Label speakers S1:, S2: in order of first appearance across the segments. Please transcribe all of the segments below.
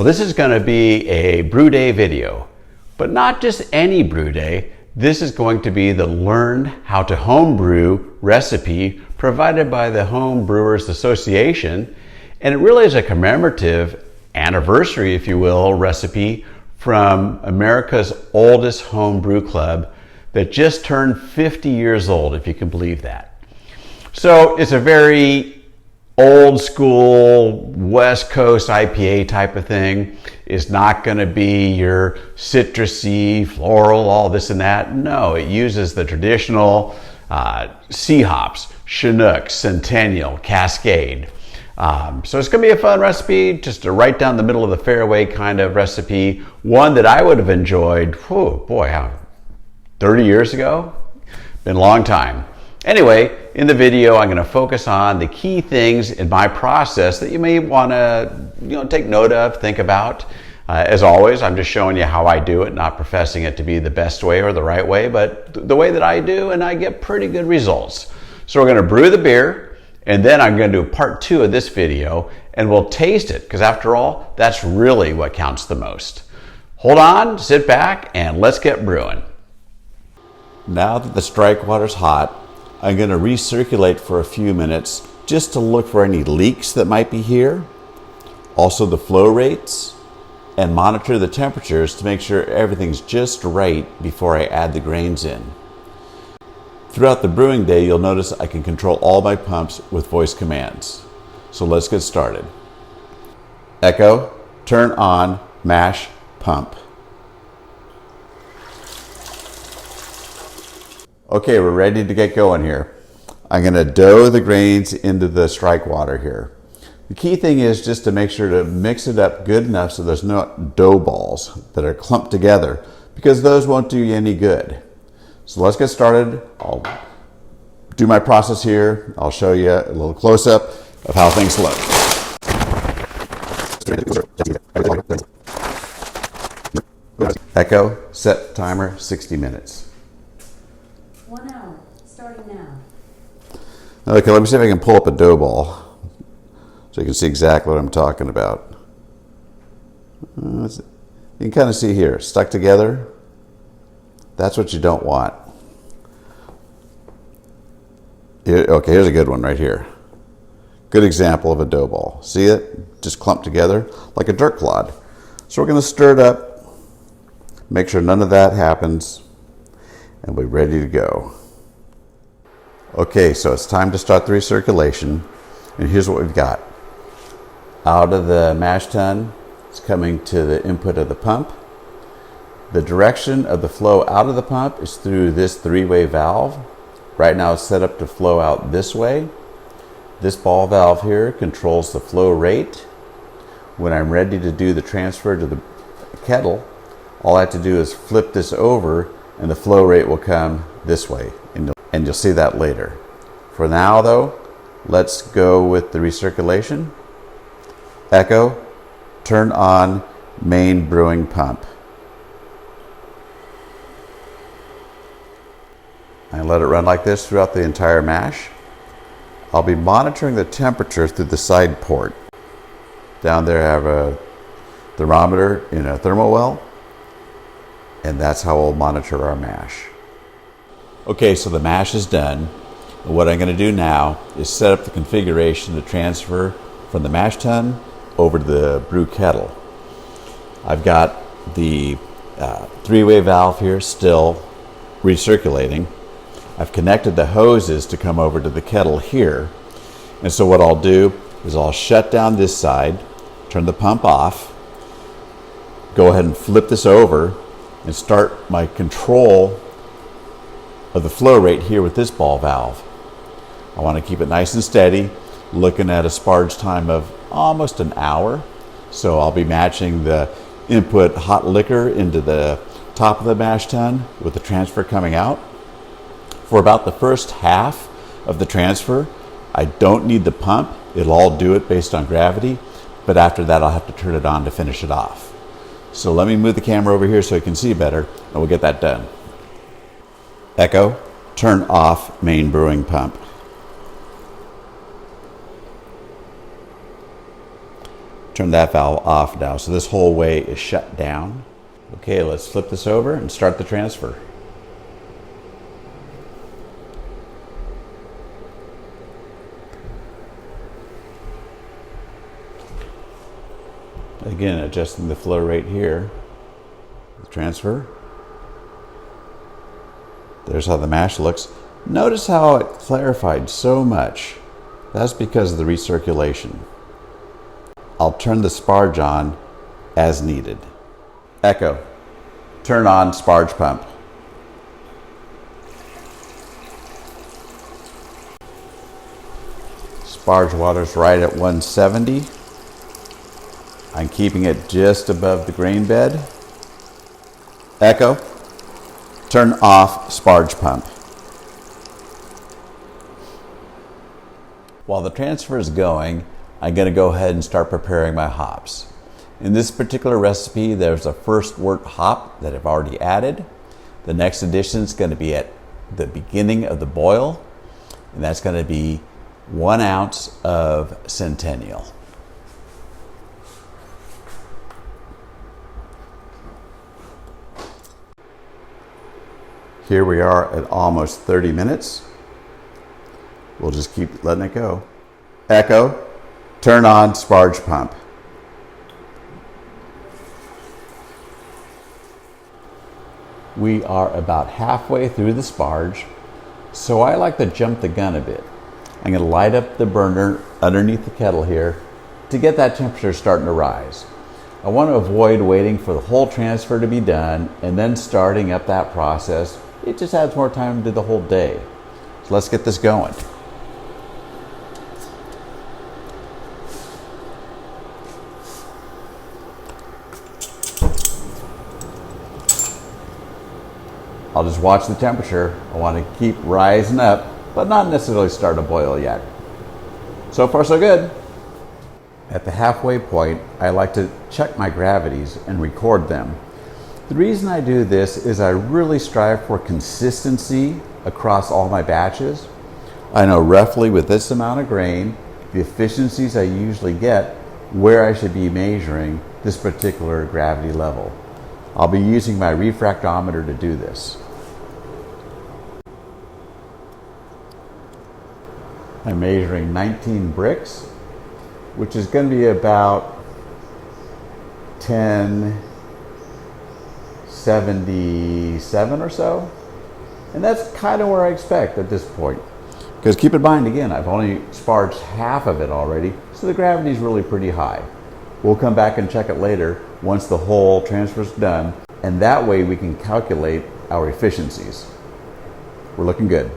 S1: Well, this is going to be a brew day video, but not just any brew day. This is going to be the Learn How to Homebrew recipe provided by the Homebrewers Association, and it really is a commemorative anniversary, if you will, recipe from America's oldest homebrew club that just turned 50 years old, if you can believe that. So it's a very old school West Coast IPA type of thing. It's not going to be your citrusy, floral, all this and that. No, it uses the traditional C hops, Chinook, Centennial, Cascade. So it's going to be a fun recipe, just a right down the middle of the fairway kind of recipe. One that I would have enjoyed, 30 years ago? Been a long time. Anyway, in the video, I'm going to focus on the key things in my process that you may want to take note of, think about. As always, I'm just showing you how I do it, not professing it to be the best way or the right way, but the way that I do, and I get pretty good results. So we're going to brew the beer, and then I'm going to do part 2 of this video, and we'll taste it, because after all, that's really what counts the most. Hold on, sit back, and let's get brewing. Now that the strike water's hot, I'm going to recirculate for a few minutes just to look for any leaks that might be here, also the flow rates, and monitor the temperatures to make sure everything's just right before I add the grains in. Throughout the brewing day, you'll notice I can control all my pumps with voice commands. So let's get started. Echo, turn on, mash, pump. Okay, we're ready to get going here. I'm going to dough the grains into the strike water here. The key thing is just to make sure to mix it up good enough so there's no dough balls that are clumped together, because those won't do you any good. So let's get started. I'll do my process here. I'll show you a little close-up of how things look. Echo, set timer, 60 minutes.
S2: 1 hour, starting now.
S1: Okay, let me see if I can pull up a dough ball so you can see exactly what I'm talking about. You can kind of see here, stuck together. That's what you don't want. Okay, here's a good one right here. Good example of a dough ball. See it? Just clumped together like a dirt clod. So we're going to stir it up, make sure none of that happens, and we're ready to go. Okay, so it's time to start the recirculation, and here's what we've got. Out of the mash tun, it's coming to the input of the pump. The direction of the flow out of the pump is through this 3-way valve. Right now it's set up to flow out this way. This ball valve here controls the flow rate. When I'm ready to do the transfer to the kettle, all I have to do is flip this over and the flow rate will come this way, and you'll see that later. For now though, let's go with the recirculation. Echo, turn on main brewing pump. And let it run like this throughout the entire mash. I'll be monitoring the temperature through the side port. Down there I have a thermometer in a thermal well, and that's how we'll monitor our mash. Okay, so the mash is done. And what I'm going to do now is set up the configuration to transfer from the mash tun over to the brew kettle. I've got the 3-way valve here still recirculating. I've connected the hoses to come over to the kettle here. And so what I'll do is I'll shut down this side, turn the pump off, go ahead and flip this over, and start my control of the flow rate here with this ball valve. I want to keep it nice and steady, looking at a sparge time of almost an hour. So I'll be matching the input hot liquor into the top of the mash tun with the transfer coming out. For about the first half of the transfer, I don't need the pump. It'll all do it based on gravity, but after that I'll have to turn it on to finish it off. So let me move the camera over here so you can see better, and we'll get that done. Echo, turn off main brewing pump. Turn that valve off now, so this whole way is shut down. Okay, let's flip this over and start the transfer. Again, adjusting the flow rate here. The transfer. There's how the mash looks. Notice how it clarified so much. That's because of the recirculation. I'll turn the sparge on as needed. Echo, turn on sparge pump. Sparge water's right at 170. I'm keeping it just above the grain bed. Echo, turn off sparge pump. While the transfer is going, I'm going to go ahead and start preparing my hops. In this particular recipe, there's a first wort hop that I've already added. The next addition is going to be at the beginning of the boil, and that's going to be 1 ounce of Centennial. Here we are at almost 30 minutes. We'll just keep letting it go. Echo, turn on sparge pump. We are about halfway through the sparge, so I like to jump the gun a bit. I'm going to light up the burner underneath the kettle here to get that temperature starting to rise. I want to avoid waiting for the whole transfer to be done and then starting up that process. It just adds more time to the whole day. So let's get this going. I'll just watch the temperature. I want to keep rising up, but not necessarily start a boil yet. So far, so good. At the halfway point, I like to check my gravities and record them. The reason I do this is I really strive for consistency across all my batches. I know roughly with this amount of grain, the efficiencies I usually get, where I should be measuring this particular gravity level. I'll be using my refractometer to do this. I'm measuring 19 bricks, which is going to be about 1077 or so. And that's kind of where I expect at this point. Because keep in mind, again, I've only sparged half of it already, so the gravity is really pretty high. We'll come back and check it later once the whole transfer is done, and that way we can calculate our efficiencies. We're looking good.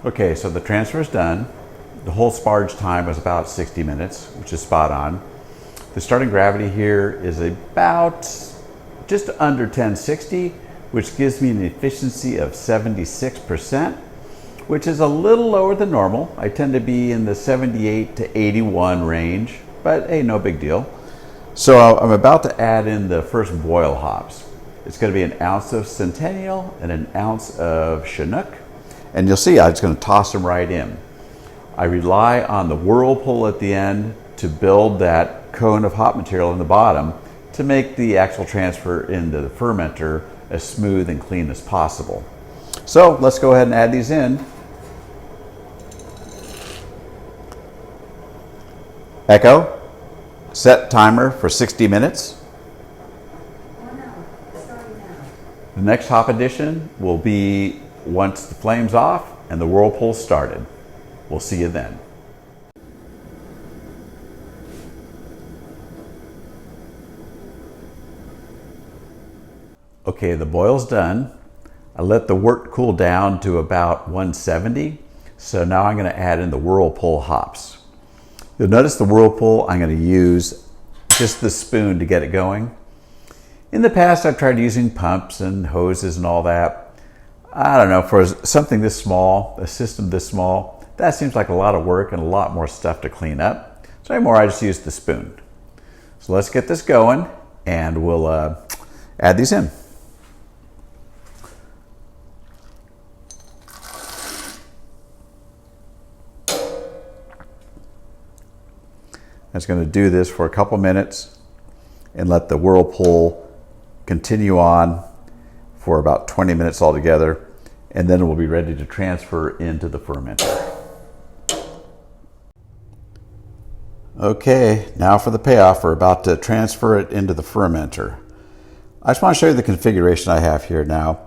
S1: Okay, so the transfer is done. The whole sparge time was about 60 minutes, which is spot on. The starting gravity here is about just under 1060, which gives me an efficiency of 76%, which is a little lower than normal. I tend to be in the 78 to 81 range, but hey, no big deal. So I'm about to add in the first boil hops. It's going to be 1 ounce of Centennial and 1 ounce of Chinook. And you'll see I'm just going to toss them right in. I rely on the whirlpool at the end to build that cone of hop material in the bottom to make the actual transfer into the fermenter as smooth and clean as possible. So let's go ahead and add these in. Echo, set timer for 60 minutes.
S2: 1 hour, starting now.
S1: The next hop addition will be once the flame's off and the whirlpool started. We'll see you then. Okay, the boil's done. I let the wort cool down to about 170. So now I'm going to add in the whirlpool hops. You'll notice the whirlpool, I'm going to use just the spoon to get it going. In the past, I've tried using pumps and hoses and all that. I don't know, for something this small, a system this small, that seems like a lot of work and a lot more stuff to clean up. So anymore, I just use the spoon. So let's get this going and we'll add these in. It's going to do this for a couple minutes and let the whirlpool continue on for about 20 minutes altogether, and then we'll be ready to transfer into the fermenter. Okay, now for the payoff. We're about to transfer it into the fermenter. I just want to show you the configuration I have here now.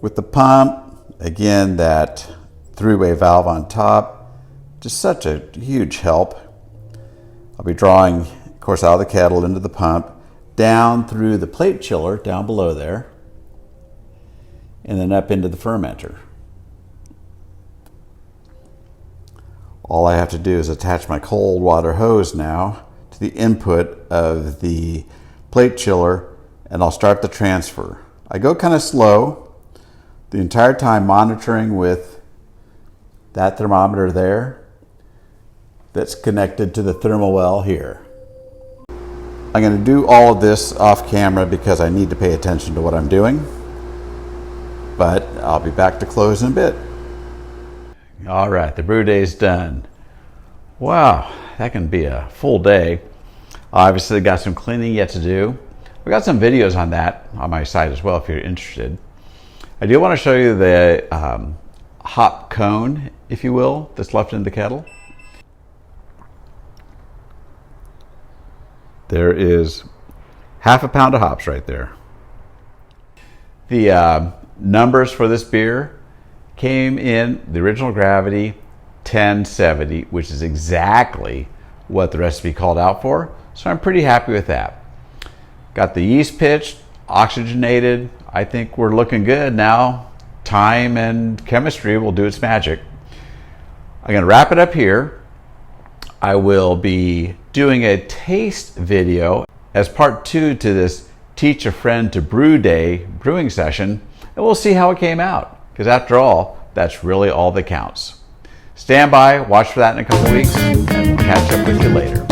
S1: With the pump, again, that three-way valve on top, just such a huge help. I'll be drawing, of course, out of the kettle into the pump, down through the plate chiller down below there, and then up into the fermenter. All I have to do is attach my cold water hose now to the input of the plate chiller, and I'll start the transfer. I go kind of slow the entire time, monitoring with that thermometer there that's connected to the thermal well here. I'm going to do all of this off camera because I need to pay attention to what I'm doing, but I'll be back to close in a bit. All right, the brew day's done. Wow, that can be a full day. Obviously got some cleaning yet to do. We got some videos on that on my site as well if you're interested. I do want to show you the hop cone, if you will, that's left in the kettle. There is half a pound of hops right there. The numbers for this beer came in the original gravity 1070, which is exactly what the recipe called out for. So I'm pretty happy with that. Got the yeast pitched, oxygenated. I think we're looking good now. Time and chemistry will do its magic. I'm going to wrap it up here. I will be doing a taste video as part 2 to this Teach a Friend to Brew Day brewing session, and we'll see how it came out, because after all, that's really all that counts. Stand by, watch for that in a couple weeks, and we'll catch up with you later.